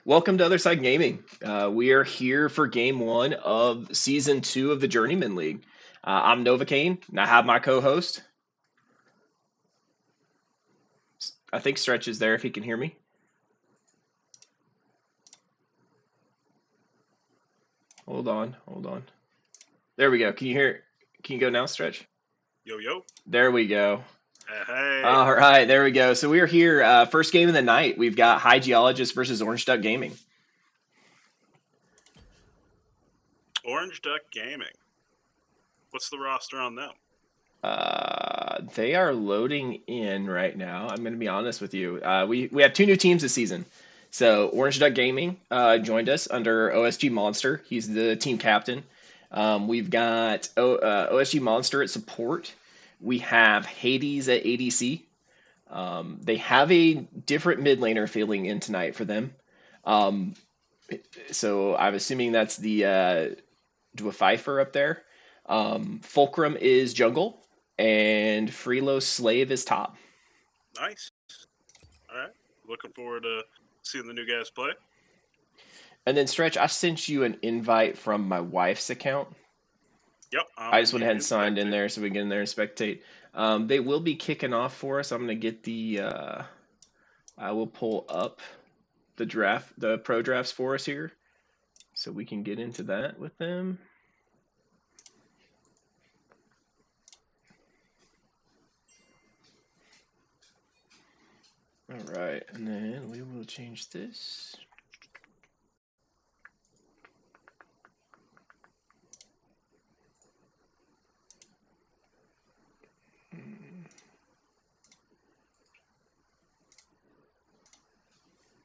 Welcome to Other Side Gaming. We are here for game one of season 2 of the Journeyman League. I'm Novocaine, and I have my co-host. I think Stretch is there if he can hear me. Hold on. There we go. Can you go now, Stretch? Yo. There we go. Hey. All right, there we go. So we are here. First game of the night. We've got Geologist versus Orange Duck Gaming. Orange Duck Gaming. What's the roster on them? They are loading in right now. I'm going to be honest with you. We have two new teams this season. So Orange Duck Gaming joined us under OSG Monster. He's the team captain. We've got OSG Monster at support. We have Hãdës at ADC. They have a different mid laner filling in tonight for them. So I'm assuming that's the Pfeiffer up there. Fulcrumm is jungle, and Phreelos Slave is top. Nice. All right. Looking forward to seeing the new guys play. And then, Stretch, I sent you an invite from my wife's account. Yep. I just went ahead and signed in there so we can get in there and spectate. They will be kicking off for us. I'm going to get the... I will pull up the pro drafts for us here so we can get into that with them. All right, and then we will change this.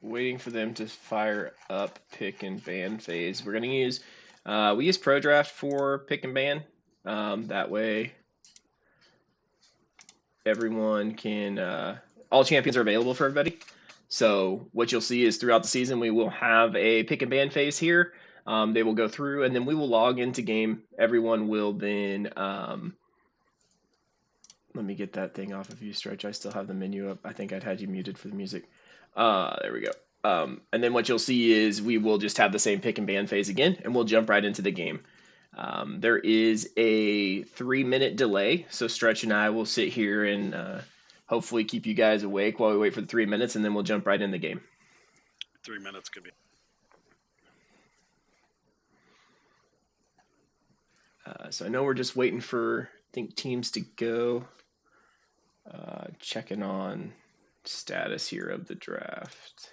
Waiting for them to fire up pick and ban phase. We're going to use, we use Pro Draft for pick and ban. That way everyone can, all champions are available for everybody. So what you'll see is throughout the season, we will have a pick and ban phase here. They will go through and then we will log into game. Everyone will then, let me get that thing off of you, Stretch. I still have the menu up. I think I'd had you muted for the music. There we go. And then what you'll see is we will just have the same pick and ban phase again, and we'll jump right into the game. There is a 3-minute delay, so Stretch and I will sit here and hopefully keep you guys awake while we wait for the 3 minutes, and then we'll jump right in the game. 3 minutes could be. So I know we're just waiting for, I think, teams to go. Checking on status here of the draft.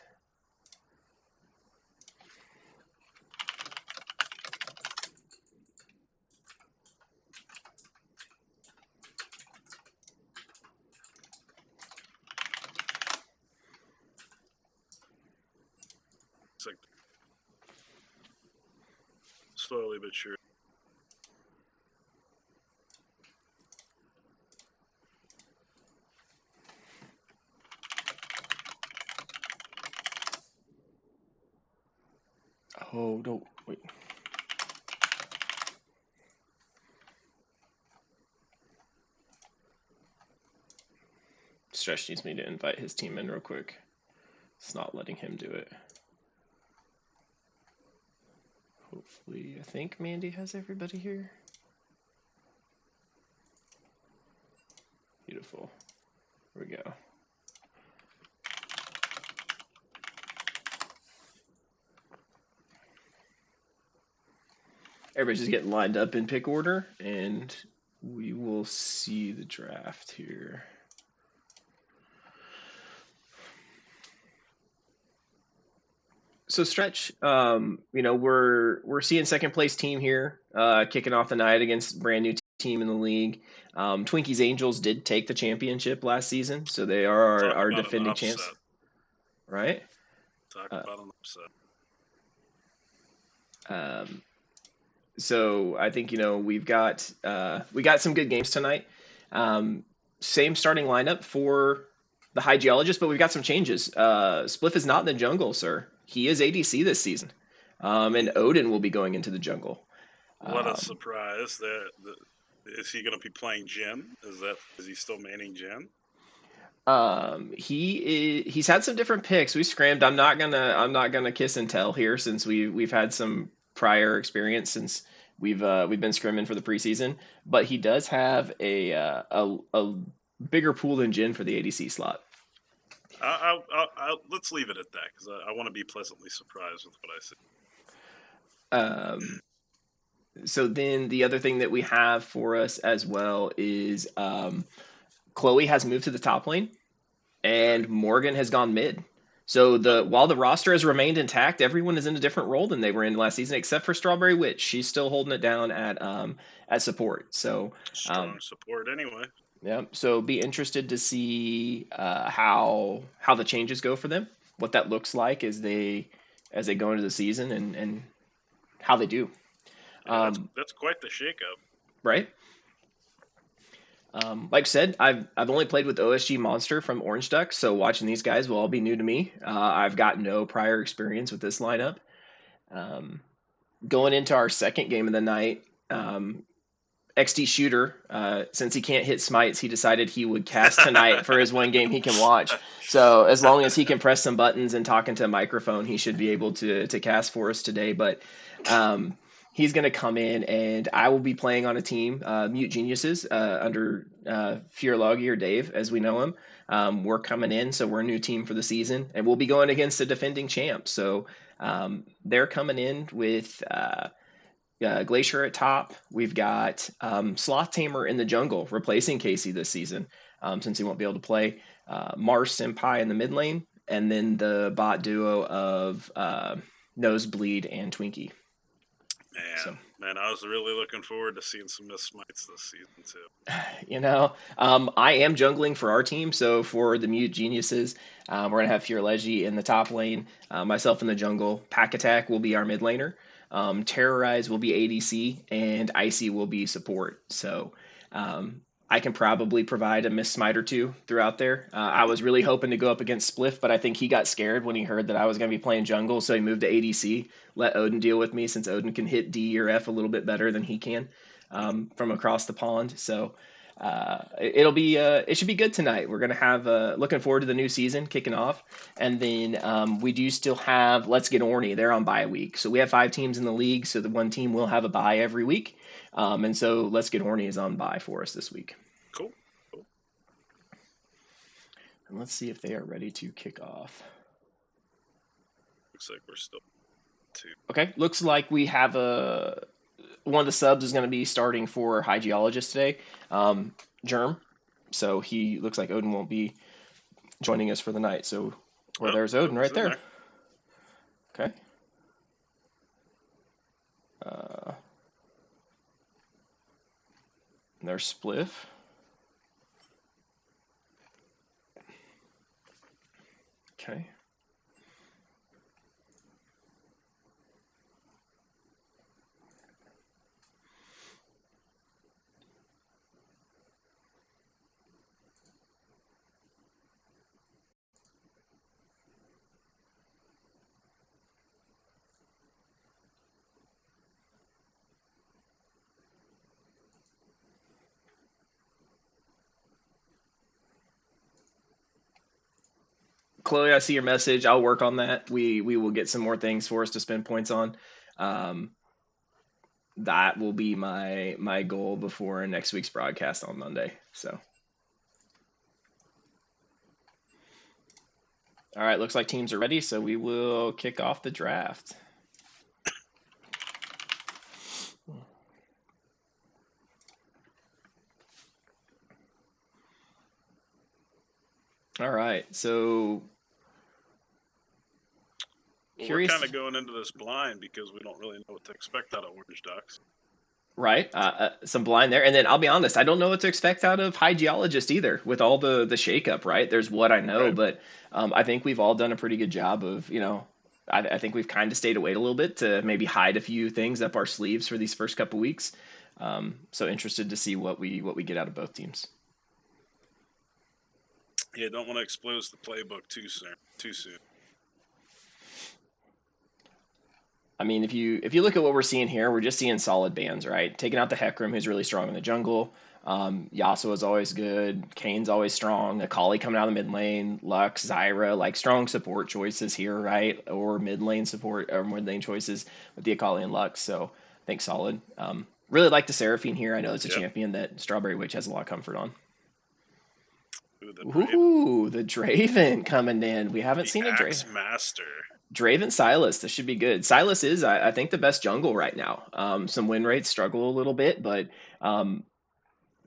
It's like slowly but sure. Oh, no, wait. Stretch needs me to invite his team in real quick. It's not letting him do it. Hopefully, I think Mandy has everybody here. Beautiful. Here we go. Everybody's just getting lined up in pick order, and we will see the draft here. So Stretch, we're seeing second place team here, kicking off the night against brand new team in the league. Twinkies Angels did take the championship last season, so they are our defending champs. Right? Talk about an upset. So I think we got some good games tonight. Same starting lineup for the Geologist, but we've got some changes. Spliff is not in the jungle, sir. He is ADC this season, and ODIIN will be going into the jungle. What a surprise! Is he going to be playing Jhin? Is he still maining Jhin? He's had some different picks. We scrammed. I'm not gonna kiss and tell here since we've had some prior experience since we've been scrimming for the preseason. But he does have a bigger pool than Jin for the ADC slot. Let's leave it at that because I want to be pleasantly surprised with what I see. So then the other thing that we have for us as well is Chloe has moved to the top lane and Morgan has gone mid. So while the roster has remained intact, everyone is in a different role than they were in last season, except for StrawberryWitch. She's still holding it down at support. So strong support anyway. Yeah. So be interested to see how the changes go for them, what that looks like as they go into the season and how they do. Yeah, that's quite the shakeup. Right. Like I said, I've only played with OSG Monster from Orange Duck, so watching these guys will all be new to me. I've got no prior experience with this lineup. Going into our second game of the night, XD Shooter, since he can't hit smites, he decided he would cast tonight for his one game he can watch. So as long as he can press some buttons and talk into a microphone, he should be able to cast for us today. But he's going to come in, and I will be playing on a team, Mute Geniuses, under Furlogi or Dave, as we know him. We're coming in, so we're a new team for the season, and we'll be going against the defending champs. So they're coming in with Glacier at top. We've got Sloth Tamer in the jungle, replacing Casey this season, since he won't be able to play. Mars Senpai in the mid lane, and then the bot duo of Nosebleed and Twinkie. Man, I was really looking forward to seeing some missed smites this season too. I am jungling for our team, so for the Mute Geniuses, we're gonna have Furlogi in the top lane, myself in the jungle. Pack Attack will be our mid laner. Terrorize will be ADC, and Icy will be support. So I can probably provide a miss smite or two throughout there. I was really hoping to go up against Spliff, but I think he got scared when he heard that I was going to be playing jungle, so he moved to ADC, let ODIIN deal with me since ODIIN can hit D or F a little bit better than he can from across the pond. So it should be good tonight. We're gonna have looking forward to the new season kicking off, and then we do still have Let's Get Orny. They're on bye week, so we have 5 teams in the league. So the one team will have a bye every week, and so Let's Get Orny is on bye for us this week. Cool. And let's see if they are ready to kick off. Looks like we're still 2. Okay, looks like we have one of the subs is going to be starting for Geologist today, Germ. So he looks like ODIIN won't be joining us for the night. So there's ODIIN right there. Okay. And there's Spliff. Okay. Chloe, I see your message. I'll work on that. We will get some more things for us to spend points on. That will be my goal before next week's broadcast on Monday. So, all right, looks like teams are ready. So we will kick off the draft. All right, so we're kind of going into this blind because we don't really know what to expect out of Orange Ducks. Right, some blind there, and then I'll be honest, I don't know what to expect out of Geologist either. With all the shakeup, right? There's what I know, right. But I think we've all done a pretty good job of, I think we've kind of stayed away a little bit to maybe hide a few things up our sleeves for these first couple weeks. So interested to see what we get out of both teams. Yeah, don't want to expose the playbook too soon. I mean, if you look at what we're seeing here, we're just seeing solid bans, right? Taking out the Hecarim, who's really strong in the jungle. Yasuo is always good. Kane's always strong. Akali coming out of the mid lane. Lux, Zyra, like strong support choices here, right? Or mid lane support or mid lane choices with the Akali and Lux. So I think solid. Really like the Seraphine here. I know it's a champion that StrawberryWitch has a lot of comfort on. Ooh, the Draven coming in. We haven't seen a Axe Draven. Master. Draven Silas. This should be good. Silas is, I think, the best jungle right now. Some win rates struggle a little bit, but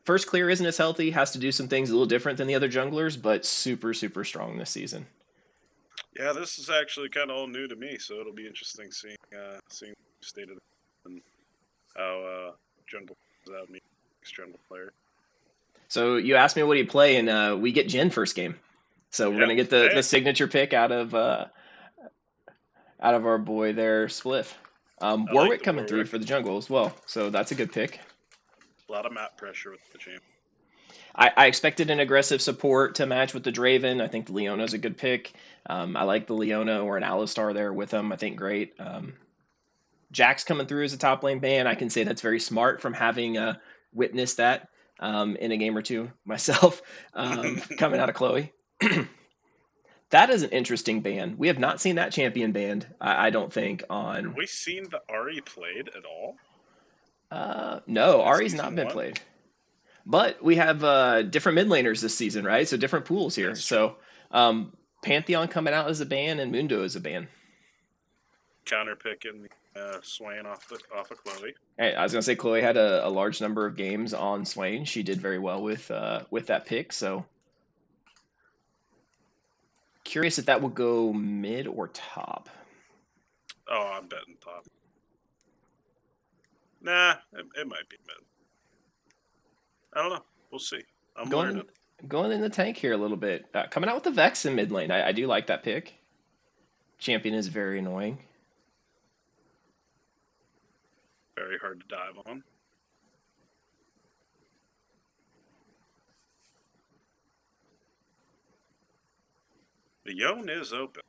first clear isn't as healthy. Has to do some things a little different than the other junglers, but super, super strong this season. Yeah, this is actually kind of all new to me, so it'll be interesting seeing state of and how jungle comes out me jungle player. So you asked me what he'd play, and we get Jhin first game. So we're gonna get the signature pick out of our boy there, Spliff. Warwick like coming through for the jungle as well, so that's a good pick. A lot of map pressure with the champ. I expected an aggressive support to match with the Draven. I think the Leona's a good pick. I like the Leona or an Alistar there with him. I think great. Jack's coming through as a top lane ban. I can say that's very smart from having witnessed that in a game or two myself coming out of Chloe. That is an interesting ban. We have not seen that champion banned, I don't think, on... Have we seen the Ahri played at all? No, Ahri's not been played. But we have different mid laners this season, right? So different pools here. So Pantheon coming out as a ban and Mundo as a ban. Counter picking Swain off of Chloe. Hey, I was gonna say Chloe had a large number of games on Swain. She did very well with that pick. So curious if that will go mid or top. Oh, I'm betting top. Nah, it might be mid. I don't know. We'll see. I'm going in the tank here a little bit. Coming out with the Vex in mid lane. I do like that pick. Champion is very annoying. Very hard to dive on. The Yone is open.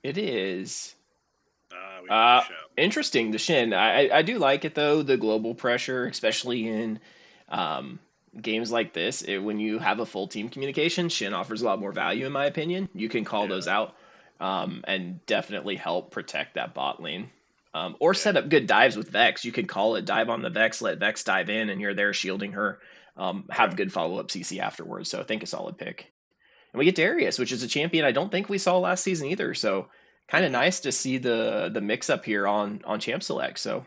It is. The interesting, the Shin. I do like it, though, the global pressure, especially in games like this. When you have a full team communication, Shin offers a lot more value, in my opinion. You can call those out and definitely help protect that bot lane. Or set up good dives with Vex. You could call it, dive on the Vex, let Vex dive in, and you're there shielding her. Have good follow-up CC afterwards, so I think a solid pick. And we get Darius, which is a champion I don't think we saw last season either, so kind of nice to see the mix up here on Champ Select. So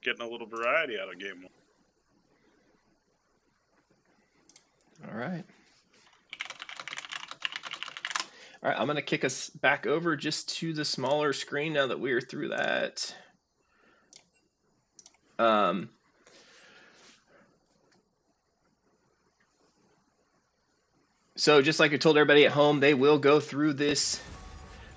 getting a little variety out of game one. All right. All right, I'm going to kick us back over just to the smaller screen now that we are through that. So just like I told everybody at home, they will go through this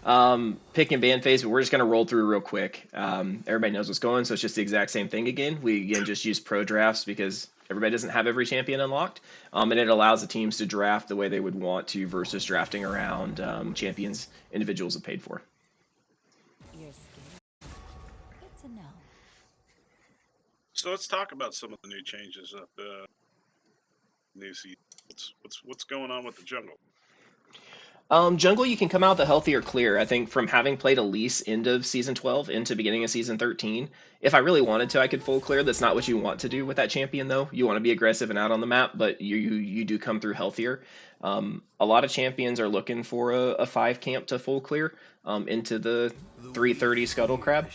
pick and ban phase, but we're just going to roll through real quick. Everybody knows what's going, so it's just the exact same thing again. We, again, just use pro drafts because everybody doesn't have every champion unlocked, and it allows the teams to draft the way they would want to versus drafting around champions individuals have paid for. You're scared. Good to know. So let's talk about some of the new changes of the new season. What's going on with the jungle? Jungle, you can come out the healthier clear. I think from having played Elise end of season 12 into beginning of season 13, if I really wanted to, I could full clear. That's not what you want to do with that champion, though. You want to be aggressive and out on the map, but you do come through healthier. A lot of champions are looking for a 5 camp to full clear into the 330 Scuttle Crab.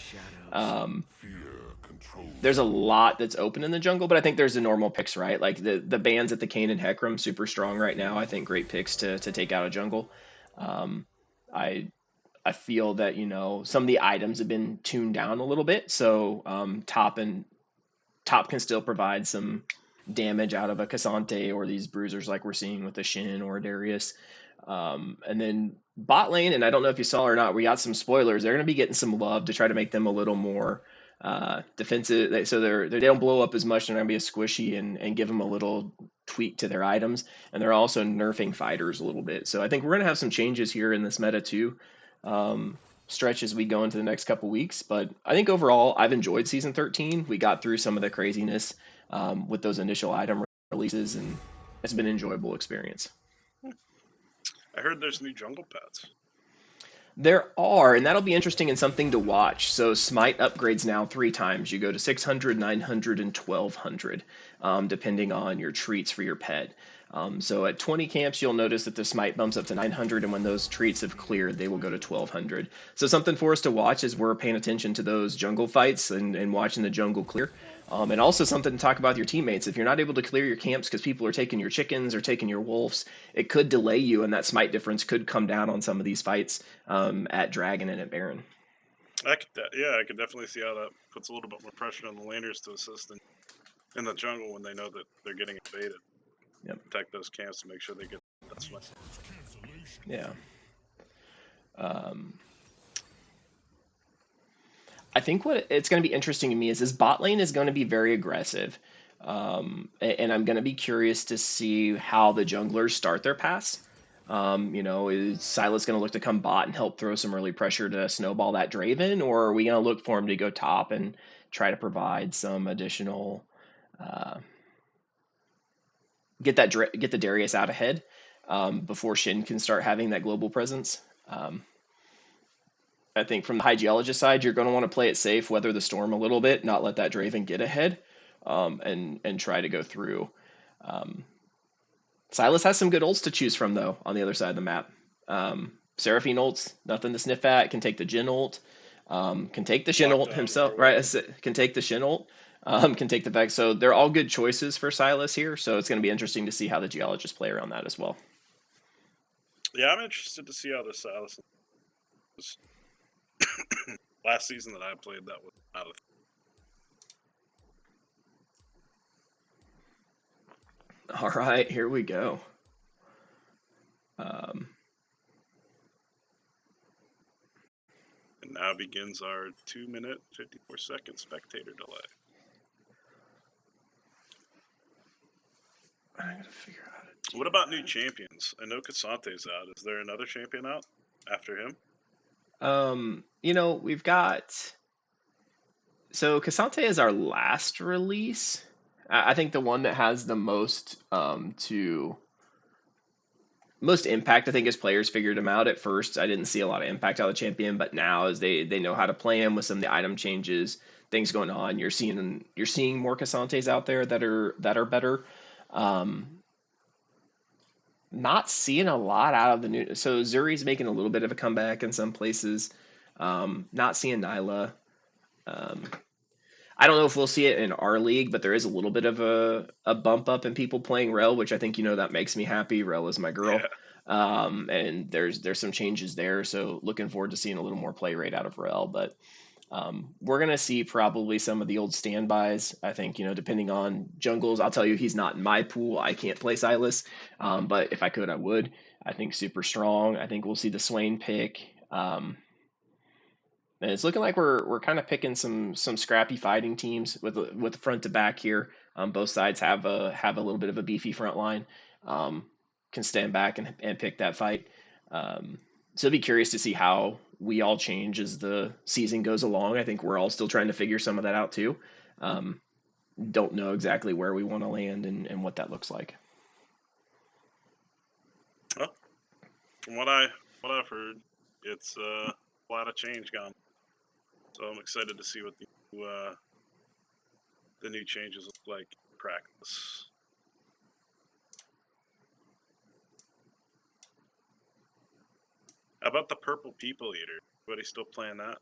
There's a lot that's open in the jungle, but I think there's the normal picks, right? Like the bans at the Kayn and Hecarim, super strong right now. I think great picks to take out a jungle. I feel that, some of the items have been tuned down a little bit, so top can still provide some damage out of a Cassante or these bruisers like we're seeing with a Shin or a Darius. And then bot lane, and I don't know if you saw or not, we got some spoilers. They're going to be getting some love to try to make them a little more defensive, so they don't blow up as much. They're going to be a squishy and give them a little tweak to their items, and they're also nerfing fighters a little bit. So I think we're going to have some changes here in this meta too. stretch as we go into the next couple weeks. But I think overall, I've enjoyed season 13. We got through some of the craziness with those initial item releases, and it's been an enjoyable experience. I heard there's new jungle pets. There are, and that'll be interesting and something to watch. So Smite upgrades now 3 times. You go to 600, 900, and 1200, depending on your treats for your pet. So at 20 camps, you'll notice that the Smite bumps up to 900, and when those treats have cleared, they will go to 1200. So something for us to watch as we're paying attention to those jungle fights and watching the jungle clear. And also something to talk about with your teammates. If you're not able to clear your camps because people are taking your chickens or taking your wolves, it could delay you, and that Smite difference could come down on some of these fights at Dragon and at Baron. I could definitely see how that puts a little bit more pressure on the laners to assist in the jungle when they know that they're getting invaded. Yep. Protect those camps to make sure they get that Smite. Yeah. I think what it's going to be interesting to me is bot lane is going to be very aggressive. And I'm going to be curious to see how the junglers start their pass. Is Silas going to look to come bot and help throw some early pressure to snowball that Draven, or are we going to look for him to go top and try to provide some additional, get the Darius out ahead before Shin can start having that global presence? I think from the high geologist side, you're going to want to play it safe, weather the storm a little bit, not let that Draven get ahead, and try to go through. Silas has some good ults to choose from, though, on the other side of the map. Seraphine ults, nothing to sniff at. Can take the Jhin ult. Can take the Shin ult himself, right? Can take the Shin ult. Can take the Vex. So they're all good choices for Silas here. So it's going to be interesting to see how the geologists play around that as well. Yeah, I'm interested to see how this Silas was. Last season that I played, that was not a All right, here we go. And now begins our 2-minute, 54-second spectator delay. I gotta figure out. What about new champions? I know Casante's out. Is there another champion out after him? We've got. So Cassante is our last release. I think the one that has the most most impact. I think as players figured him out at first. I didn't see a lot of impact out of the champion, but now as they know how to play him with some of the item changes, things going on, you're seeing more Cassantes out there that are better. Not seeing a lot out of the new. So Zuri's making a little bit of a comeback in some places. Not seeing Nyla. I don't know if we'll see it in our league, but there is a little bit of a bump up in people playing Rel, which I think that makes me happy. Rel is my girl. Yeah. And there's some changes there, so looking forward to seeing a little more play rate out of Rel. But we're gonna see probably some of the old standbys. I think depending on jungles, I'll tell you he's not in my pool. I can't play Silas, but if I could, I would. I think super strong. I think we'll see the Swain pick. And it's looking like we're kind of picking some scrappy fighting teams with the front to back here. Both sides have a little bit of a beefy front line. Can stand back and pick that fight. So I'd be curious to see how we all change as the season goes along. I think we're all still trying to figure some of that out too. Don't know exactly where we want to land and what that looks like. Well, from what I've heard, it's a lot of change gone. So I'm excited to see what the new changes look like in practice. How about the Purple People Eater? Everybody still playing that?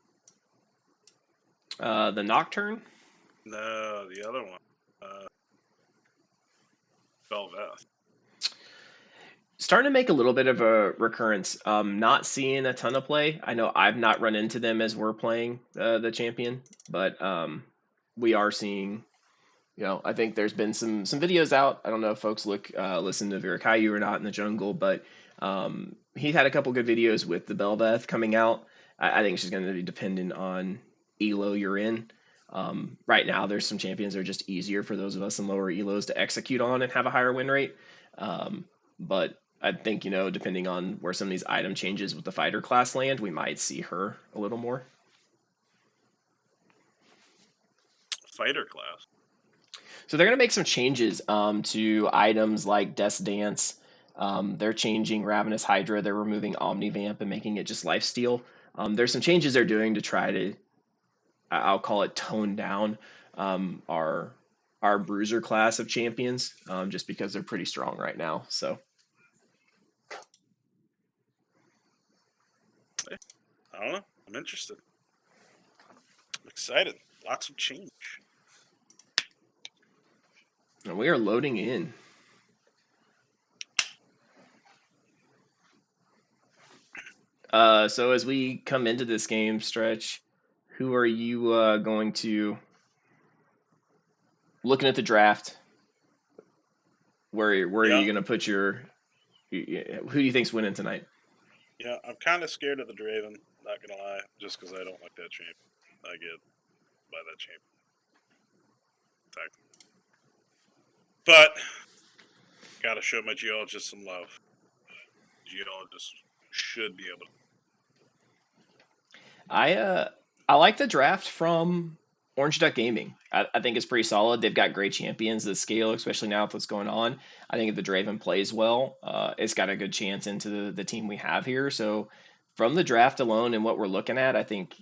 The Nocturne? No, the other one. Belveth. Starting to make a little bit of a recurrence. Not seeing a ton of play. I know I've not run into them as we're playing the champion, but we are seeing. I think there's been some videos out. I don't know if folks listen to Virakayu or not in the jungle, but he had a couple good videos with the Belveth coming out. I think it's just going to be dependent on elo you're in. Right now, there's some champions that are just easier for those of us in lower elos to execute on and have a higher win rate. But I think, you know, depending on where some of these item changes with the fighter class land, we might see her a little more. Fighter class. So they're going to make some changes to items like Death's Dance. They're changing Ravenous Hydra. They're removing Omnivamp and making it just lifesteal. There's some changes they're doing to try to, I'll call it, tone down our bruiser class of champions, just because they're pretty strong right now. So I don't know. I'm interested. I'm excited. Lots of change. and we are loading in. So as we come into this game stretch, who are you going to, looking at the draft, where are you going to put your, who do you think's winning tonight? Yeah, I'm kind of scared of the Draven, not gonna lie, just because I don't like that champion. I get by that champion. But gotta show my Geologist some love. Geologist should be able to. I like the draft from Orange Duck Gaming. I think it's pretty solid. They've got great champions. The scale, especially now with what's going on, I think if the Draven plays well, it's got a good chance into the team we have here. So from the draft alone and what we're looking at, I think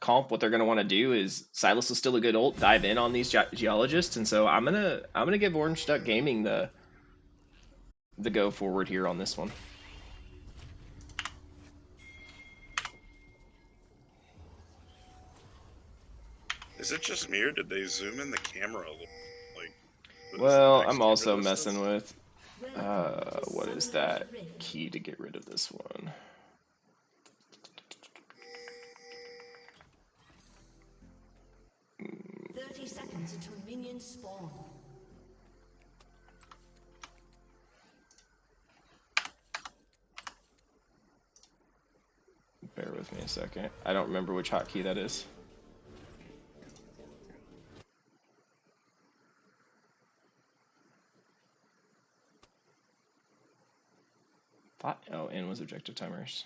comp, what they're going to want to do is Silas is still a good ult, dive in on these Geologists, and so I'm gonna give Orange Duck Gaming the go forward here on this one. Is it just me, or did they zoom in the camera a little? Like, well, I'm also messing with what is that key to get rid of this one? Hmm. 30 seconds until minions spawn. Bear with me a second. I don't remember which hotkey that is. Oh, N was objective timers.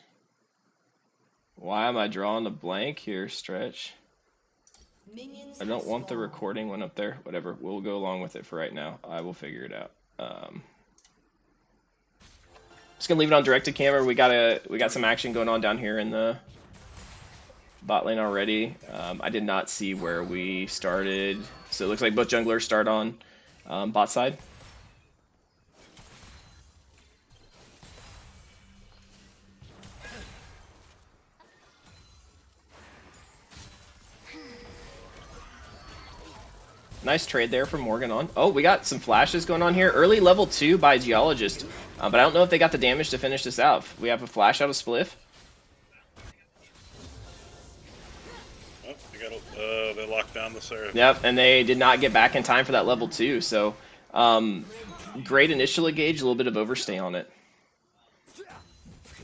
Why am I drawing a blank here, Stretch? I don't want the recording one up there. Whatever, we'll go along with it for right now. I will figure it out. Just gonna leave it on directed camera. We got some action going on down here in the bot lane already. I did not see where we started, so it looks like both junglers start on bot side. Nice trade there from Morgan on. Oh, we got some flashes going on here. Early level 2 by Geologist. But I don't know if they got the damage to finish this out. We have a flash out of Spliff. Oh, they locked down the Seraph. Yep, and they did not get back in time for that level 2. So, great initial engage, a little bit of overstay on it.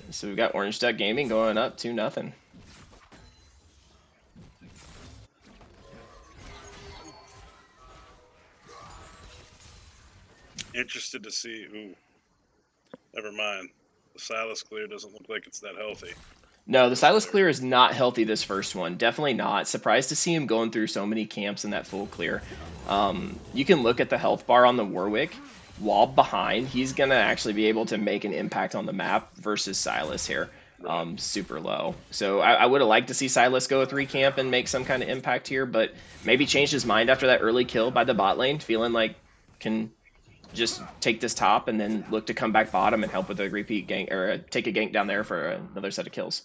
So we got Orange Duck Gaming going up 2-0. Interested to see. Ooh, never mind. The Silas clear doesn't look like it's that healthy. No, the Silas clear is not healthy this first one. Definitely not. Surprised to see him going through so many camps in that full clear. You can look at the health bar on the Warwick. While behind, he's going to actually be able to make an impact on the map versus Silas here. Super low. So I would have liked to see Silas go a 3 camp and make some kind of impact here, but maybe changed his mind after that early kill by the bot lane, feeling like can just take this top and then look to come back bottom and help with a repeat gank, or take a gank down there for another set of kills.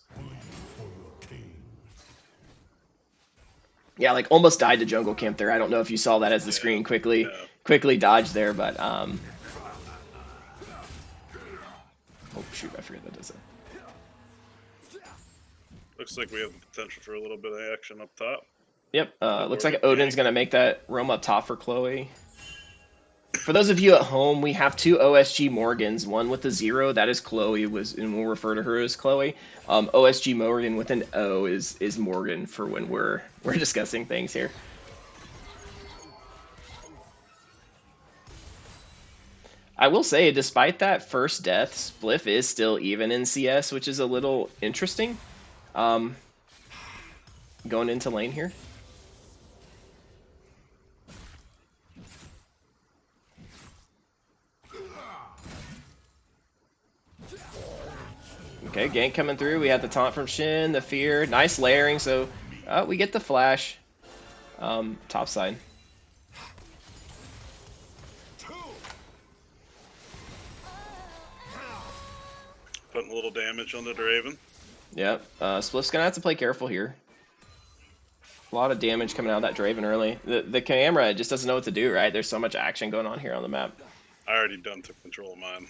Yeah, like almost died to jungle camp there. I don't know if you saw that as the screen quickly dodged there, but oh shoot, I forget that does it. Looks like we have the potential for a little bit of action up top. Yep, looks like Odin's gonna make that roam up top for Chloe. For those of you at home, we have 2 OSG Morgans, one with a 0, that is Chloe, and we'll refer to her as Chloe. OSG Morgan with an O is Morgan for when we're discussing things here. I will say, despite that first death, Spliff is still even in CS, which is a little interesting. Going into lane here. Okay, gank coming through. We had the taunt from Shin, the fear, nice layering. So we get the flash. Top side. Putting a little damage on the Draven. Yep. Spliff's gonna have to play careful here. A lot of damage coming out of that Draven early. The camera just doesn't know what to do, right? There's so much action going on here on the map. I already done took control of mine.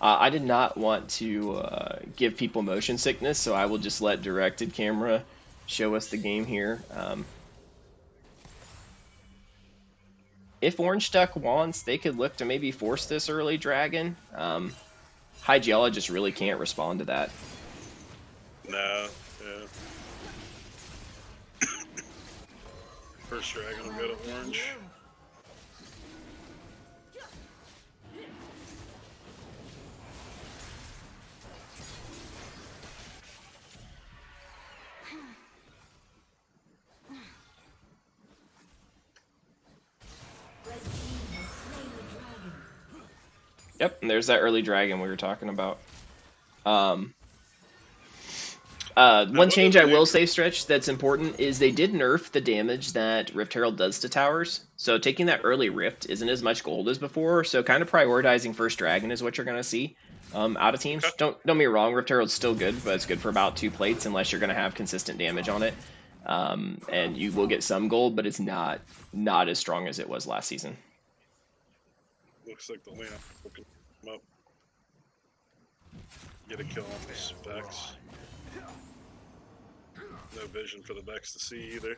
I did not want to give people motion sickness, so I will just let directed camera show us the game here. If Orange Duck wants, they could look to maybe force this early dragon. High Geologist really can't respond to that. No, yeah. First dragon will go to orange. Yep, and there's that early dragon we were talking about. One change I will say, Stretch, that's important is they did nerf the damage that Rift Herald does to towers. So taking that early Rift isn't as much gold as before. So kind of prioritizing first dragon is what you're going to see out of teams. Don't get me wrong, Rift Herald's still good, but it's good for about 2 plates unless you're going to have consistent damage on it. And you will get some gold, but it's not as strong as it was last season. Looks like the Lena will come up. Get a kill on the specs. No vision for the Vex to see either.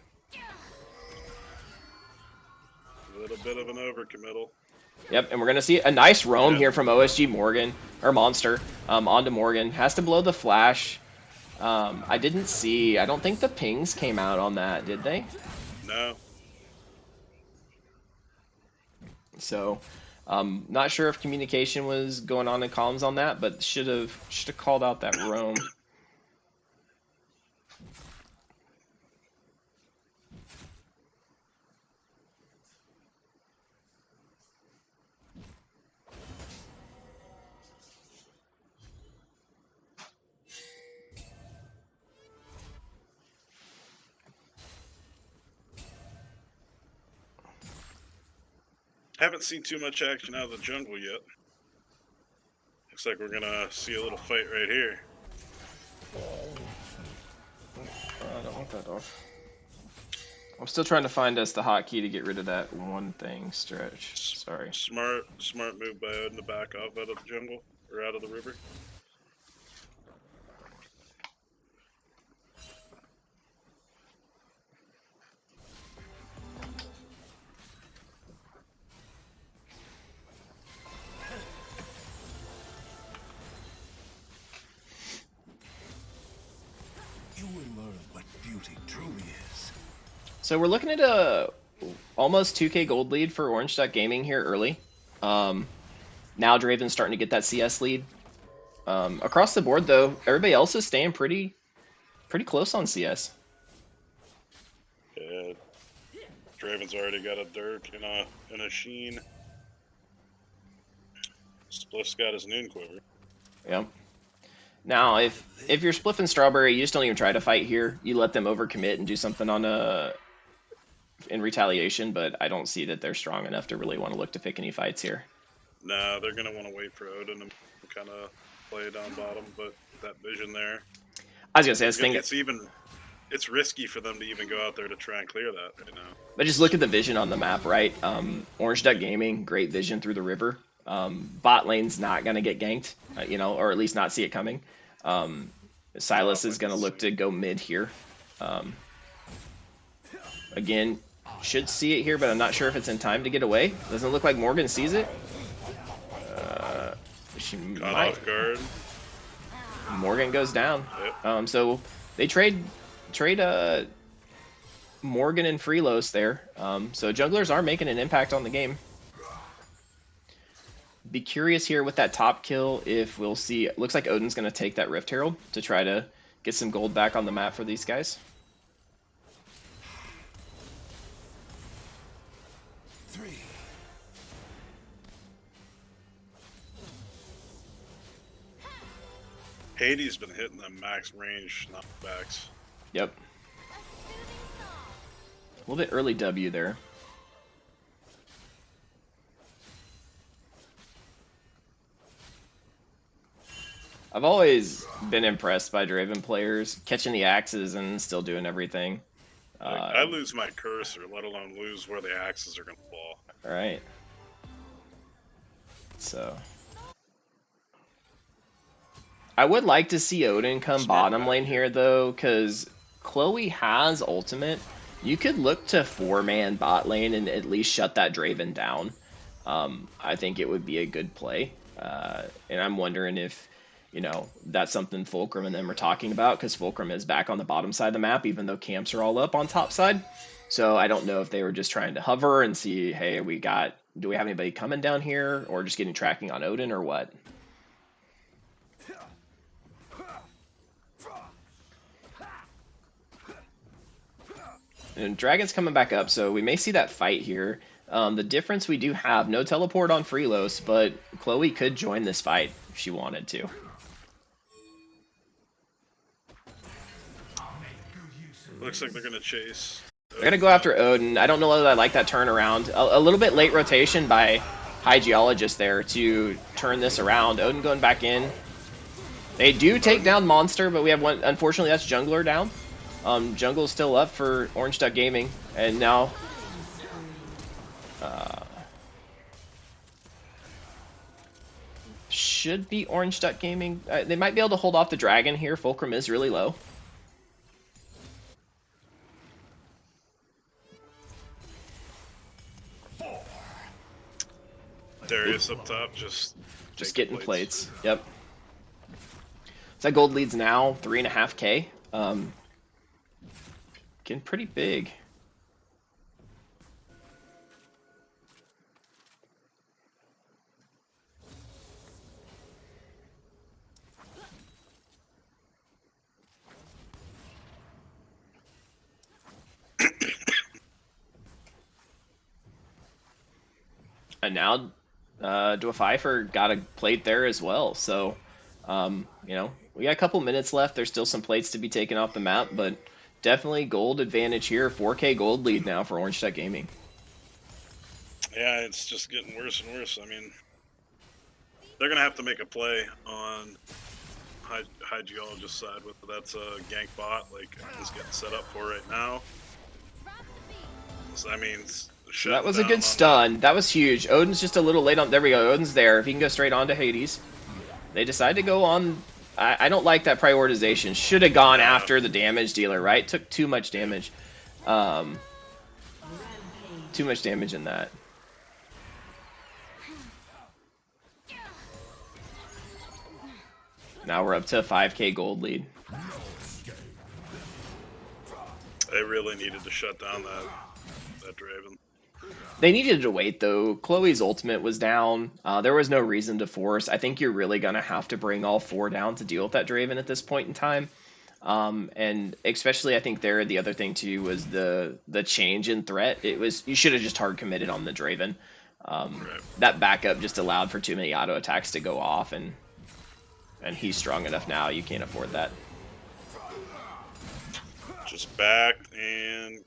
A little bit of an overcommittal. Yep, and we're going to see a nice roam here from OSG Morgan, or Monster, onto Morgan. Has to blow the flash. I don't think the pings came out on that, did they? No. So, not sure if communication was going on in comms on that, but should have called out that roam. Haven't seen too much action out of the jungle yet. Looks like we're gonna see a little fight right here. I don't want that off. I'm still trying to find us the hotkey to get rid of that one thing, Stretch. Sorry. Smart move by Odin to back off out of the jungle, or out of the river. So we're looking at a almost 2K gold lead for Orange Duck Gaming here early. Now Draven's starting to get that CS lead. Across the board though, everybody else is staying pretty close on CS. Yeah, Draven's already got a Dirk and a Sheen. Spliff's got his Noon Quiver. Yep. Now, if you're Spliff Strawberry, you just don't even try to fight here. You let them overcommit and do something on in retaliation, but I don't see that they're strong enough to really want to look to pick any fights here. No, they're going to want to wait for Odin to kind of play down bottom, but that vision there. I was going to say, it's risky for them to even go out there to try and clear that right now. But just look at the vision on the map, right? Orange Duck Gaming, great vision through the river. Bot lane's not going to get ganked, or at least not see it coming. Silas is going to look to go mid here. Again, should see it here, but I'm not sure if it's in time to get away. Doesn't look like Morgan sees it. She might. Off guard. Morgan goes down. Yep. So they trade Morgan and Phreelos there. So junglers are making an impact on the game. Be curious here with that top kill if we'll see. It looks like Odin's going to take that Rift Herald to try to get some gold back on the map for these guys. Hãdës been hitting them max range knockbacks. Yep. A little bit early W there. I've always been impressed by Draven players, catching the axes and still doing everything. I lose my cursor, let alone lose where the axes are going to fall. Right. So I would like to see Odin come bottom lane here, though, because Chloe has ultimate. You could look to 4-man bot lane and at least shut that Draven down. I think it would be a good play. And I'm wondering if, you know, that's something Fulcrumm and them are talking about, because Fulcrumm is back on the bottom side of the map, even though camps are all up on top side. So I don't know if they were just trying to hover and see, hey, do we have anybody coming down here, or just getting tracking on Odin, or what? And Dragon's coming back up, so we may see that fight here. The difference, we do have no teleport on Phreelos, but Chloe could join this fight if she wanted to. Looks like they're going to chase. They're going to go after Odin. I don't know whether I like that turnaround. A little bit late rotation by High Geologist there to turn this around. Odin going back in. They do take down Monster, but we have one. Unfortunately, that's Jungler down. Jungle's still up for Orange Duck Gaming, and now should be Orange Duck Gaming. They might be able to hold off the dragon here. Fulcrum is really low. Darius up top, just getting plates. Yep. So that gold leads now 3.5K. Getting pretty big. And now Dwarfifer got a plate there as well. So, you know, we got a couple minutes left. There's still some plates to be taken off the map, but definitely gold advantage here. 4K gold lead now for Orange Duck Gaming. Yeah, it's just getting worse and worse. I mean, they're going to have to make a play on High Geologist side. With that's a gank bot, like is getting set up for right now. So that means that was a good stun. That was huge. Odin's just a little late on. There we go. Odin's there. If he can go straight on to Hãdës. They decide to go on. I don't like that prioritization. Should have gone after the damage dealer, right? Took too much damage. Too much damage in that. Now we're up to a 5K gold lead. They really needed to shut down that Draven. They needed to wait, though. Chloe's ultimate was down. There was no reason to force. I think you're really going to have to bring all 4 down to deal with that Draven at this point in time. And especially, I think the other thing, too, was the change in threat. You should have just hard committed on the Draven. Right. That backup just allowed for too many auto attacks to go off, and he's strong enough now. You can't afford that. Just backed and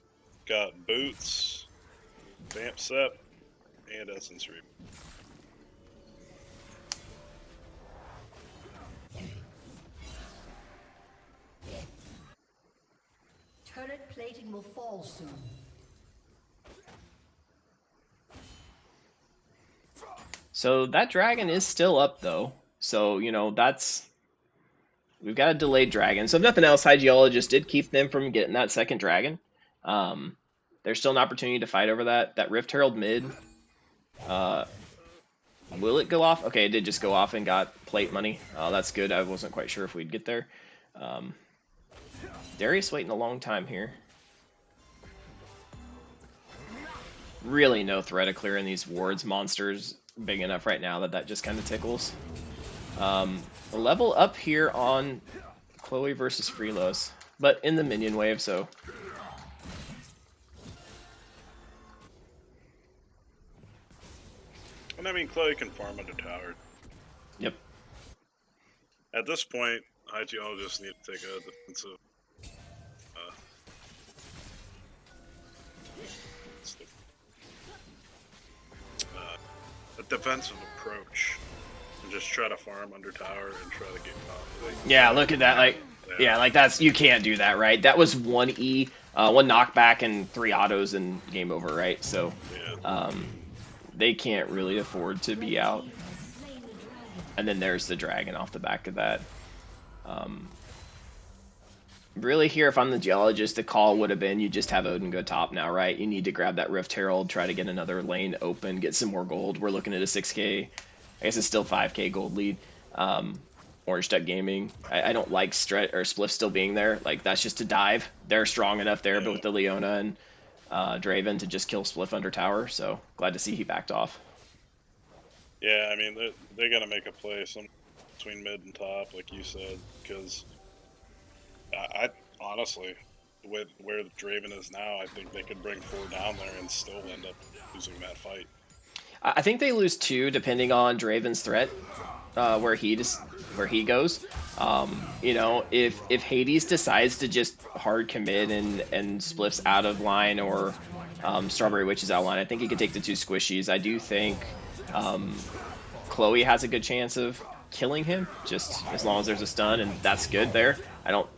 got boots. Vamp Sep, and Essence Reap. Turret plating will fall soon. So that dragon is still up, though. So, you know, we've got a delayed dragon. So if nothing else, High Geologist did keep them from getting that second dragon. There's still an opportunity to fight over that Rift Herald mid. Will it go off? Okay, it did just go off and got plate money. That's good. I wasn't quite sure if we'd get there. Darius waiting a long time here. Really no threat of clearing these wards. Monsters big enough right now that that just kind of tickles. A level up here on Chloe versus Phreelos, but in the minion wave, so. And I mean, Chloe can farm under tower. Yep. At this point, Geologists need to take a defensive. A defensive approach, and just try to farm under tower and try to get top. Yeah, look at that. Like, yeah, like that's, you can't do that, right? That was 1E, 1 knockback, and 3 autos, and game over, right? So, they can't really afford to be out. And then there's the dragon off the back of that. Really here, if I'm the Geologist, the call would have been you just have Odin go top now, right? You need to grab that Rift Herald, try to get another lane open, get some more gold. We're looking at a 6K, I guess it's still 5K gold lead. Orange Duck Gaming, I don't like Spliff still being there. Like, that's just a dive. They're strong enough there, but with the Leona and Draven to just kill Spliff under tower, so glad to see he backed off. Yeah, I mean, they're going to make a play between mid and top, like you said, because I honestly, with where Draven is now, I think they could bring 4 down there and still end up losing that fight. I think they lose 2 depending on Draven's threat, where he goes. You know, if Hãdës decides to just hard commit and Spliff's out of line, or StrawberryWitch is out of line, I think he could take the 2 squishies. I do think Chloe has a good chance of killing him, just as long as there's a stun, and that's good there. I don't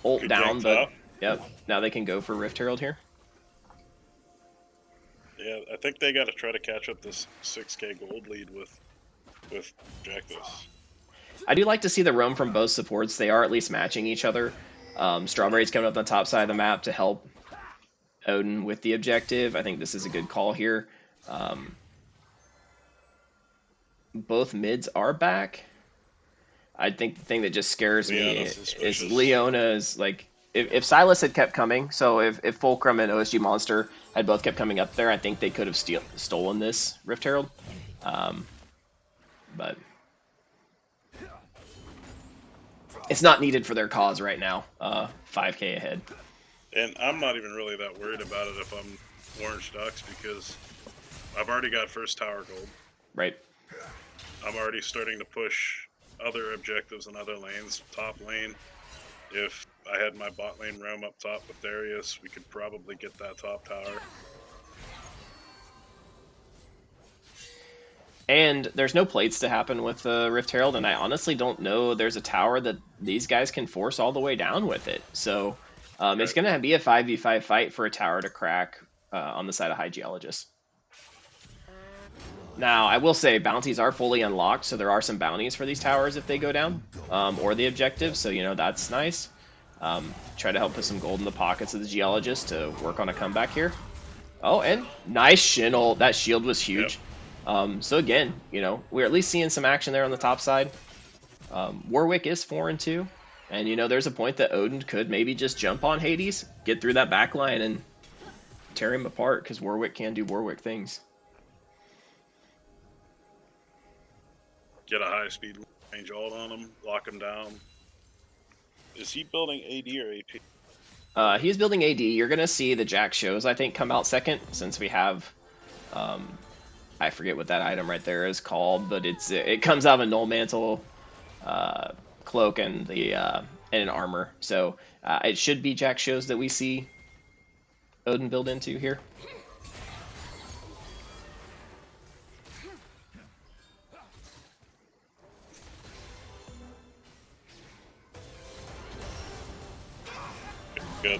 ult Good down, but up. Yep, now they can go for Rift Herald here. Yeah, I think they got to try to catch up this 6K gold lead with objectives. I do like to see the roam from both supports. They are at least matching each other. Strawberry's coming up on the top side of the map to help Odin with the objective. I think this is a good call here. Both mids are back. I think the thing that just scares me is Leona's, like, if Silas had kept coming, so if Fulcrumm and OSG Monster had both kept coming up there, I think they could have stolen this Rift Herald. But it's not needed for their cause right now. 5K ahead. And I'm not even really that worried about it if I'm Orange Ducks, because I've already got first tower gold. Right. I'm already starting to push other objectives in other lanes. Top lane, if I had my bot lane roam up top with Darius, we could probably get that top tower. And there's no plates to happen with Rift Herald, and I honestly don't know there's a tower that these guys can force all the way down with it. So it's going to be a 5v5 fight for a tower to crack on the side of High Geologist. Now, I will say bounties are fully unlocked, so there are some bounties for these towers if they go down, or the objective, so, you know, that's nice. Try to help put some gold in the pockets of the Geologist to work on a comeback here. Oh, and nice Shin ult. That shield was huge. Yep. So again, you know, we're at least seeing some action there on the top side. Warwick is 4-2, and, you know, there's a point that Odin could maybe just jump on Hãdës, get through that back line, and tear him apart, because Warwick can do Warwick things. Get a high speed range ult on him, lock him down. Is he building AD or AP? He's building AD. You're going to see the Jack shows, I think, come out second, since we have, I forget what that item right there is called, but it comes out of a Null Mantle, cloak, and an armor. So it should be Jack shows that we see Odin build into here.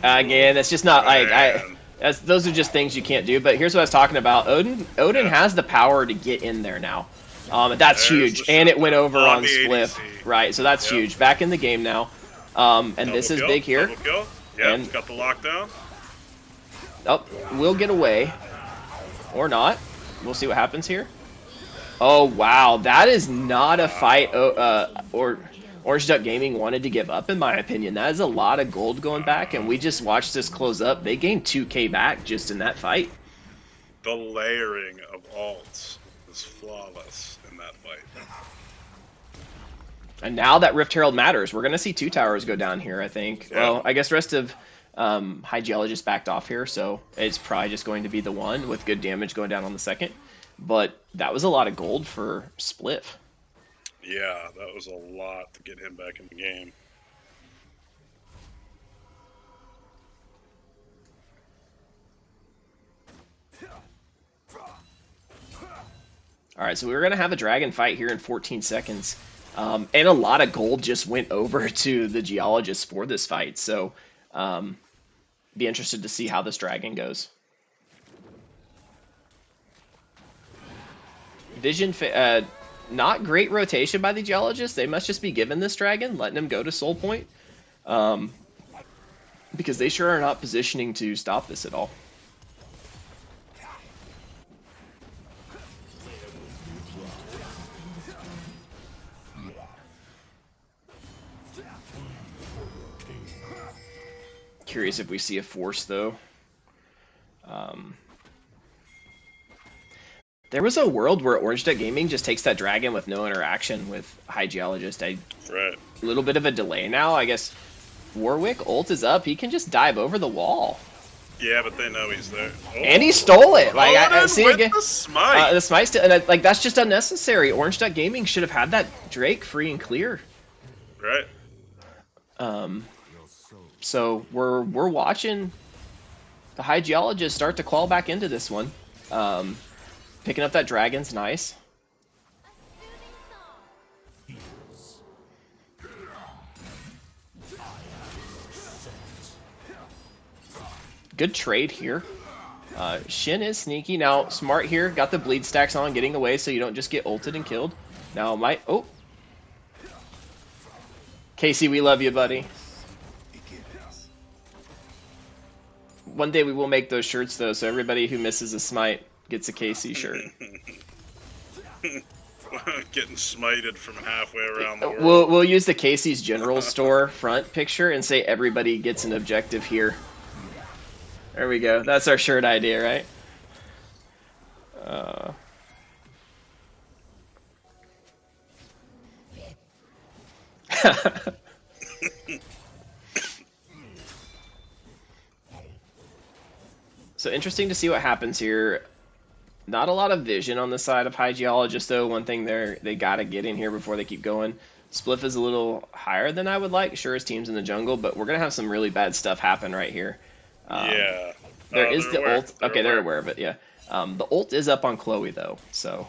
Again, it's just not like those are just things you can't do. But here's what I was talking about. Odin has the power to get in there now. That's huge, and it went over on Spliff, right? So that's huge. Back in the game now, and this is big here. Yeah, and got the lockdown. Oh, we'll get away, or not. We'll see what happens here. Oh wow, that is not a fight. Or Orange Duck Gaming wanted to give up, in my opinion. That is a lot of gold going back, and we just watched this close up. They gained 2K back just in that fight. The layering of alts is flawless in that fight. And now that Rift Herald matters, we're going to see 2 towers go down here, I think. Yeah. Well, I guess rest of High Geologist backed off here, so it's probably just going to be the one with good damage going down on the second. But that was a lot of gold for Spliff. Yeah, that was a lot to get him back in the game. All right, so we're going to have a dragon fight here in 14 seconds. And a lot of gold just went over to the Geologists for this fight. So be interested to see how this dragon goes. Vision, not great rotation by the Geologists. They must just be given this dragon, letting him go to Soul Point. Because they sure are not positioning to stop this at all. Curious if we see a force, though. There was a world where Orange Duck Gaming just takes that dragon with no interaction with High Geologist. Right. A little bit of a delay now. I guess Warwick ult is up. He can just dive over the wall. Yeah, but they know he's there. Oh. And he stole it. Like I see with again. the smite. The smite's still, and like that's just unnecessary. Orange Duck Gaming should have had that Drake free and clear. Right. So we're watching the High Geologist start to claw back into this one. Picking up that dragon's nice. Good trade here. Shin is sneaky. Now, smart here. Got the bleed stacks on, getting away so you don't just get ulted and killed. Now, oh. Casey, we love you, buddy. One day we will make those shirts, though, so everybody who misses a smite gets a KC shirt. Getting smited from halfway around the world. We'll use the Casey's General Store front picture and say everybody gets an objective here. There we go. That's our shirt idea, right? So interesting to see what happens here. Not a lot of vision on the side of High Geologist, though. One thing they got to get in here before they keep going. Spliff is a little higher than I would like. Sure, his team's in the jungle, but we're going to have some really bad stuff happen right here. Yeah. There is the ult. Okay, they're aware of it, yeah. The ult is up on Chloe, though, so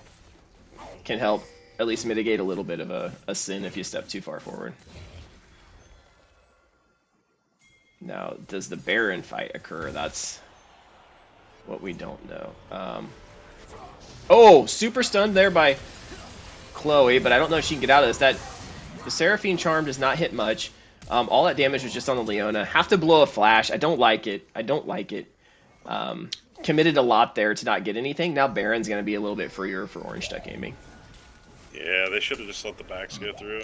can help at least mitigate a little bit of a sin if you step too far forward. Now, does the Baron fight occur? That's what we don't know. Oh, super stunned there by Chloe, but I don't know if she can get out of this. The Seraphine Charm does not hit much. All that damage was just on the Leona. Have to blow a flash. I don't like it. Committed a lot there to not get anything. Now Baron's going to be a little bit freer for Orange Duck Gaming. Yeah, they should have just let the backs go through.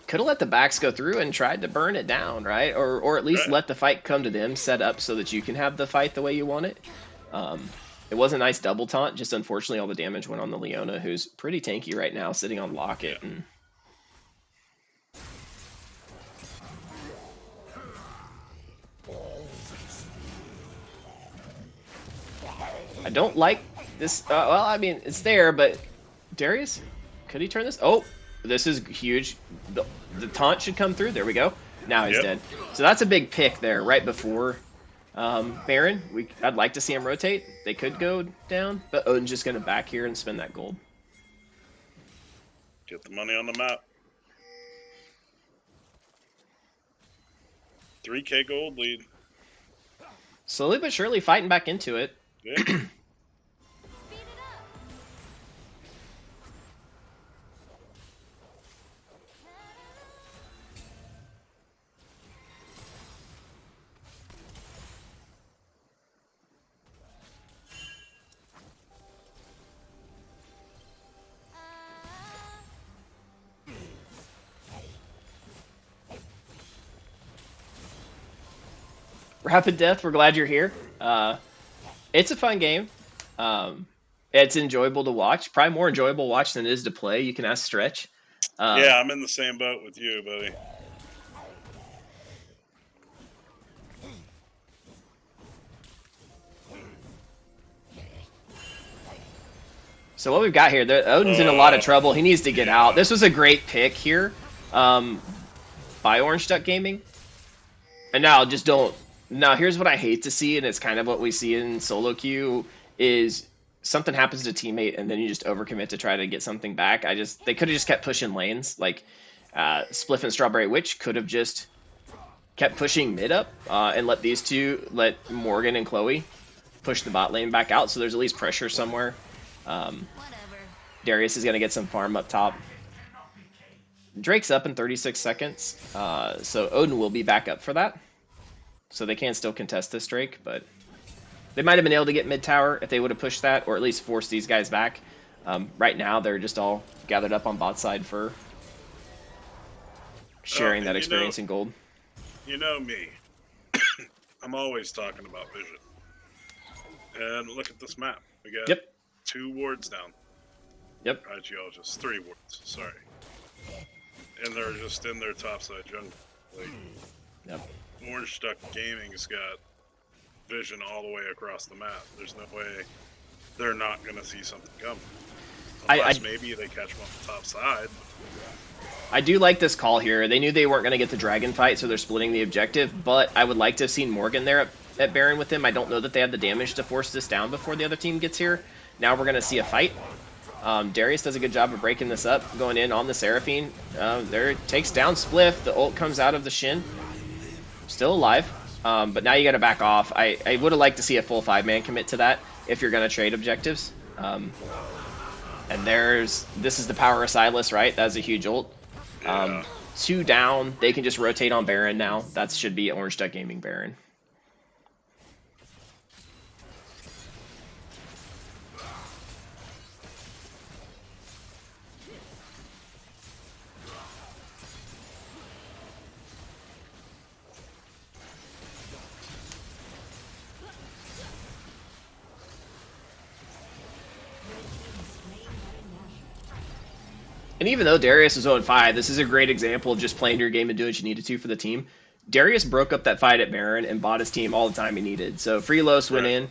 Could have let the backs go through and tried to burn it down, right? Or at least let the fight come to them, set up so that you can have the fight the way you want it. It was a nice double taunt, just unfortunately all the damage went on the Leona, who's pretty tanky right now, sitting on Locket. Yeah. And I don't like this. Well, I mean, it's there, but Darius, could he turn this? Oh, this is huge. The taunt should come through. There we go. Now he's dead. So that's a big pick there, right before Baron. I'd like to see him rotate. They could go down, but Odin's just going to back here and spend that gold. Get the money on the map. 3K gold lead. Slowly but surely fighting back into it. Yeah. Rapid Death, we're glad you're here. It's a fun game. It's enjoyable to watch. Probably more enjoyable to watch than it is to play. You can ask Stretch. Yeah, I'm in the same boat with you, buddy. So what we've got here, Odin's in a lot of trouble. He needs to get out. This was a great pick here by Orange Duck Gaming. And now just don't... Now here's what I hate to see, and it's kind of what we see in solo queue, is something happens to a teammate and then you just overcommit to try to get something back. They could have just kept pushing lanes. Like Spliff and StrawberryWitch could have just kept pushing mid up and let these two, let Morgan and Chloe push the bot lane back out so there's at least pressure somewhere. Darius is going to get some farm up top. Drake's up in 36 seconds, so Odin will be back up for that. So they can still contest this Drake, but they might have been able to get mid tower if they would have pushed that, or at least forced these guys back. Right now, they're just all gathered up on bot side for sharing that experience in gold. You know me. I'm always talking about vision. And look at this map. We got 2 wards down. Yep. Geologist, 3 wards, sorry. And they're just in their topside jungle. Like, yep. Orange Duck Gaming's got vision all the way across the map. There's no way they're not going to see something coming. Unless maybe they catch them on the top side. I do like this call here. They knew they weren't going to get the dragon fight, so they're splitting the objective, but I would like to have seen Morgan there at Baron with him. I don't know that they have the damage to force this down before the other team gets here. Now we're going to see a fight. Darius does a good job of breaking this up, going in on the Seraphine. There takes down Spliff. The ult comes out of the Shin. Still alive, but now you got to back off. I would have liked to see a full 5-man commit to that if you're going to trade objectives. And this is the power of Silas, right? That's a huge ult. 2 down. They can just rotate on Baron now. That should be Orange Duck Gaming Baron. And even though Darius is 0-5, this is a great example of just playing your game and doing what you needed to for the team. Darius broke up that fight at Baron and bought his team all the time he needed. So Phreelos went in,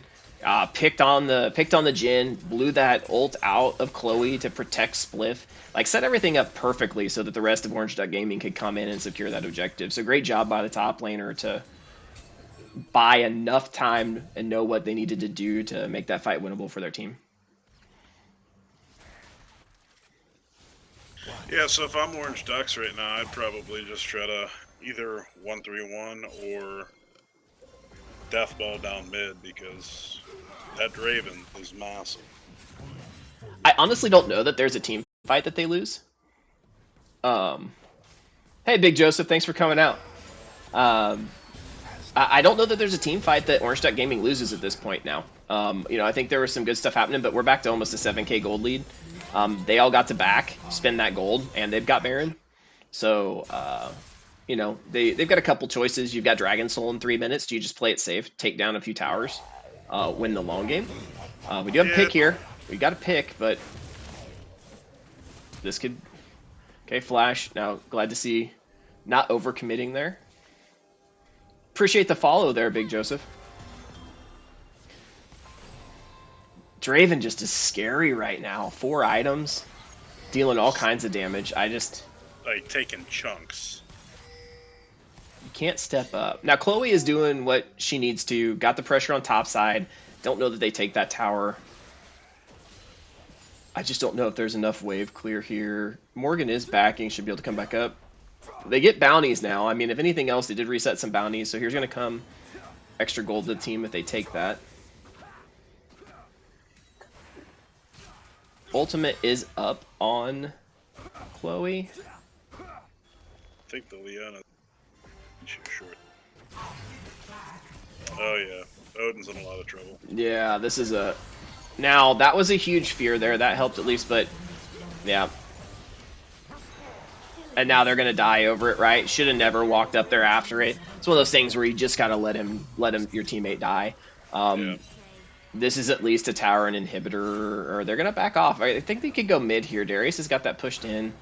picked on the Jhin, blew that ult out of Chloe to protect Spliff, like set everything up perfectly so that the rest of Orange Duck Gaming could come in and secure that objective. So great job by the top laner to buy enough time and know what they needed to do to make that fight winnable for their team. Yeah, so if I'm Orange Ducks right now, I'd probably just try to either 1-3-1 or Death Ball down mid, because that Draven is massive. I honestly don't know that there's a team fight that they lose. Hey, Big Joseph, thanks for coming out. I don't know that there's a team fight that Orange Duck Gaming loses at this point now. I think there was some good stuff happening, but we're back to almost a 7K gold lead. They all got to spend that gold, and they've got Baron. So, they've got a couple choices. You've got Dragon Soul in 3 minutes. Do you just play it safe, take down a few towers, win the long game? We do have a pick here. We got a pick, but this could... Okay, Flash. Now, glad to see not overcommitting there. Appreciate the follow there, Big Joseph. Draven just is scary right now. 4 items, dealing all kinds of damage. Like, taking chunks. You can't step up. Now, Chloe is doing what she needs to. Got the pressure on top side. Don't know that they take that tower. I just don't know if there's enough wave clear here. Morgan is backing. Should be able to come back up. They get bounties now. I mean, if anything else, they did reset some bounties. So here's going to come extra gold to the team if they take that. Ultimate is up on Chloe. I think the Leona short. Oh yeah, Odin's in a lot of trouble. Yeah, this is a... Now, that was a huge fear there. That helped at least, but... Yeah. And now they're going to die over it, right? Should have never walked up there after it. It's one of those things where you just got to let your teammate die. this is at least a tower and inhibitor, or they're gonna back off. I think they could go mid here. Darius has got that pushed in.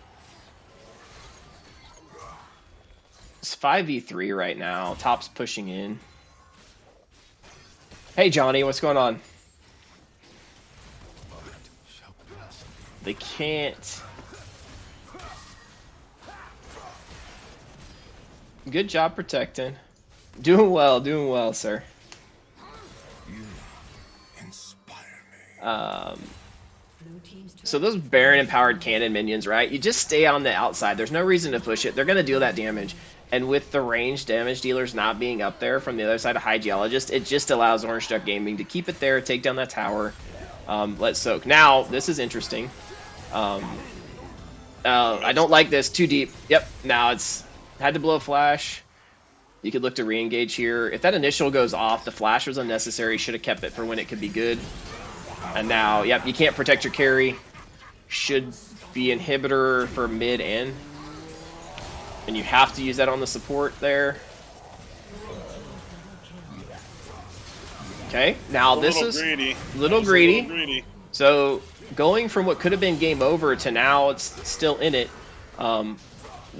It's 5v3 right now. Top's pushing in. Hey Johnny, what's going on? They can't. Good job protecting. Doing well, sir. So those Baron empowered cannon minions, right? You just stay on the outside. There's no reason to push it. They're gonna deal that damage. And with the ranged damage dealers not being up there from the other side of High Geologist, it just allows Orange Duck Gaming to keep it there, take down that tower, let soak. Now, this is interesting. I don't like this. Too deep. Yep, now it's had to blow a flash. You could look to re-engage here. If that initial goes off, the flash was unnecessary. Should have kept it for when it could be good. And now, yep, you can't protect your carry. Should be inhibitor for mid and you have to use that on the support there. Okay, now this is a little greedy. So going from what could have been game over to now it's still in it. The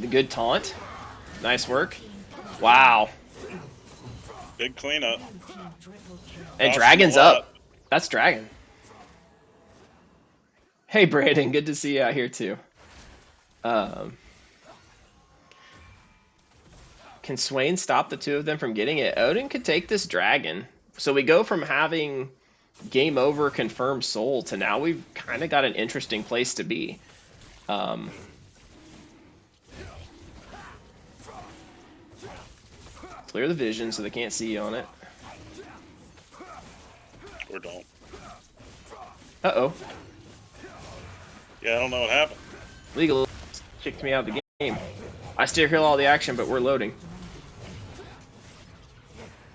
good taunt. Nice work. Wow. Big cleanup. And Dragon's up. That's Dragon. Hey Brandon, good to see you out here too. Can Swain stop the two of them from getting it? ODIIN could take this Dragon. So we go from having game over confirmed soul to now we've kind of got an interesting place to be. Clear the vision so they can't see you on it. Or don't. Uh-oh. Yeah, I don't know what happened. Legal kicked me out of the game. I still hear all the action, but we're loading.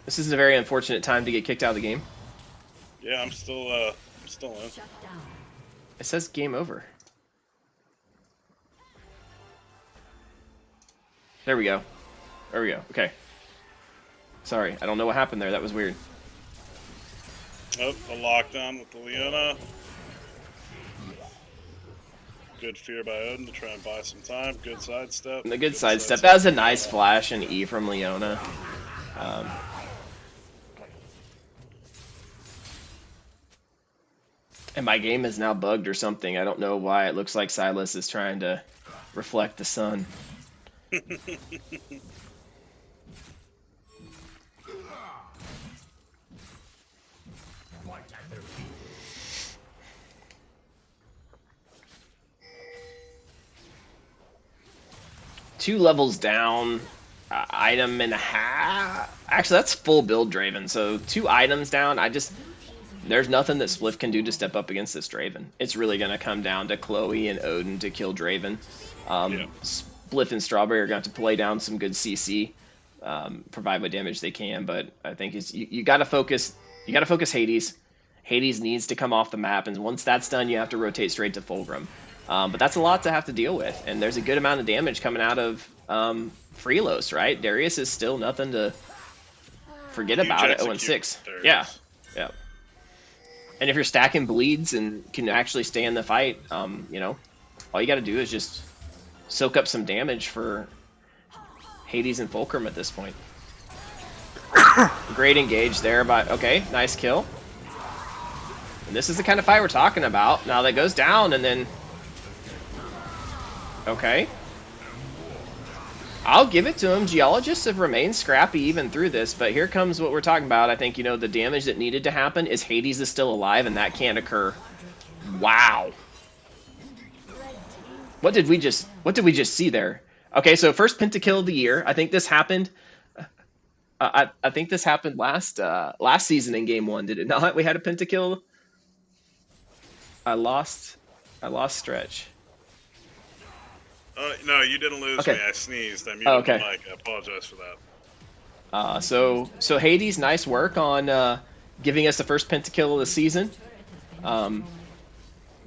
This is a very unfortunate time to get kicked out of the game. Yeah, I'm still in. It says game over. There we go. There we go. Okay. Sorry, I don't know what happened there. That was weird. Oh, a lockdown with the Leona. Good fear by ODIIN to try and buy some time. Good sidestep. The good sidestep. That was a nice flash and E from Leona. And my game is now bugged or something. I don't know why. It looks like Silas is trying to reflect the sun. Two levels down, item and a half. Actually, that's full build Draven. So 2 items down. There's nothing that Spliff can do to step up against this Draven. It's really going to come down to Chloe and ODIIN to kill Draven. Yeah. Spliff and Strawberry are going to have to play down some good CC, provide what damage they can. But I think you got to focus. You got to focus Hãdës. Hãdës needs to come off the map, and once that's done, you have to rotate straight to Fulcrumm. But that's a lot to have to deal with, and there's a good amount of damage coming out of Phreelos, right? Darius is still nothing to forget about at 0-6. Yeah. And if you're stacking bleeds and can actually stay in the fight, you know, all you got to do is just soak up some damage for Hãdës and Fulcrumm at this point. Great engage there, but okay, nice kill. And this is the kind of fight we're talking about. Now that goes down, and then okay. I'll give it to him. Geologists have remained scrappy even through this, but here comes what we're talking about. I think, you know, the damage that needed to happen is Hãdës is still alive, and that can't occur. Wow. What did we just see there? Okay, so first pentakill of the year. I think this happened. I think this happened last season in game 1, did it not? We had a pentakill. I lost stretch. No, you didn't lose me. I sneezed. I muted the mic. I apologize for that. So Hãdës, nice work on giving us the first pentakill of the season.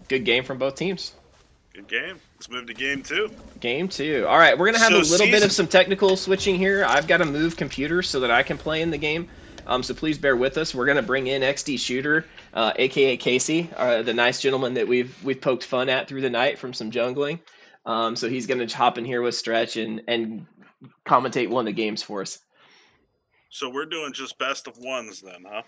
Good game from both teams. Good game. Let's move to game 2. Game 2. All right, we're gonna have a little bit of some technical switching here. I've got to move computers so that I can play in the game. So please bear with us. We're gonna bring in XD Shooter aka Casey, the nice gentleman that we've poked fun at through the night from some jungling. So he's going to hop in here with Stretch and commentate one of the games for us. So we're doing just best of ones then, huh?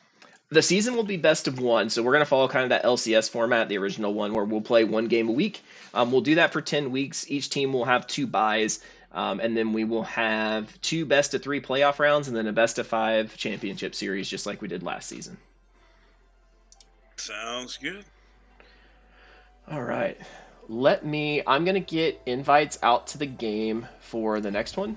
The season will be best of one, so we're going to follow kind of that LCS format, the original one, where we'll play one game a week. We'll do that for 10 weeks. Each team will have 2 buys, and then we will have 2 best of 3 playoff rounds, and then a best of 5 championship series, just like we did last season. Sounds good. All right. I'm going to get invites out to the game for the next one.